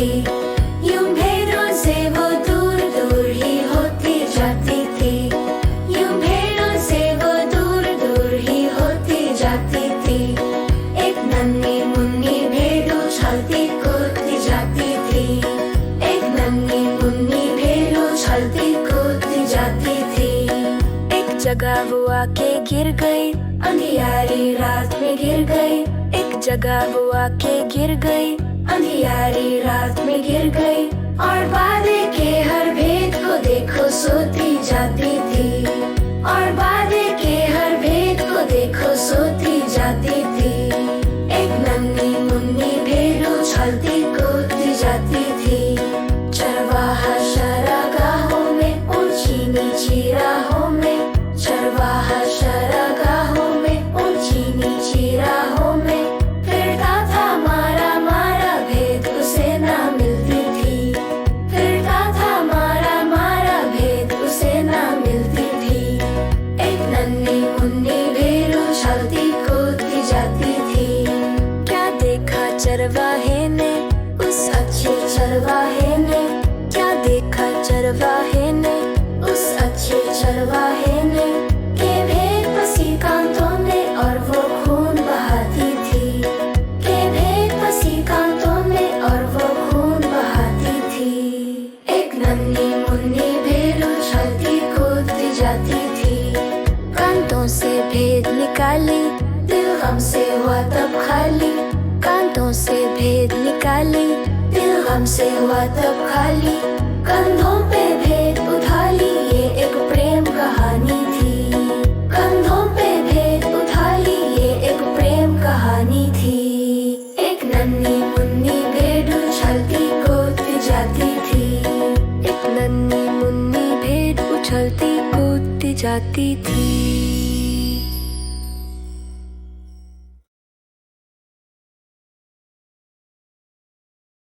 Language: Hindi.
थी। यूं भेड़ों से वो दूर दूर ही होती जाती थी। यूं भेड़ों से वो दूर दूर ही होती जाती थी। एक नन्ही मुन्नी भेड़ उछलती कूदती जाती थी। एक नन्ही मुन्नी भेड़ उछलती कूदती जाती थी। एक जगह वो आके गिर गई, अंधियारी रात में गिर गई। एक जगह वो आके गिर गई, अंधियारी रात में गिर गई। और बादे के हर भेद को देखो सोती जाती थी। और बादे के हर भेद को देखो सोती जाती थी। एक नन्ही मुन्नी भेड़ उछलती कूदती जाती थी। चरवाहा चरागाहों में, ऊंची नीची राहों में। चरवाहा चरागाहों में, ऊंची नीची राहों में। फिरता था मारा मारा, भेद उसे ना मिलती थी। फिरता था मारा मारा, भेद उसे ना मिलती थी। एक नन्ही मुन्नी भेड़ उछलती कूदती जाती थी। क्या देखा चरवाहे ने, उस अच्छे चरवाहे ने। क्या देखा चरवाहे ने, उस अच्छे चरवाहे ने। के भेद पसी कांतों में और वो खून बहाती थी। के भेद पसी कांतों में और वो खून बहाती थी। एक नन्ही मुन्नी भेड़ उछलती कूदती जाती थी। कांतों से भेद निकाली, दिल गम से हुआ तब खाली। कांतों से भेद निकाली, दिल गम से हुआ तब खाली। कंधों पे भेद उठा ली, ये एक प्रेम कहानी थी। कंधों पे भेद उठा ली, ये एक प्रेम कहानी थी। एक नन्ही मुन्नी भेड़ उछलती कूदती जाती थी। एक नन्ही मुन्नी भेड़ उछलती कूदती जाती थी।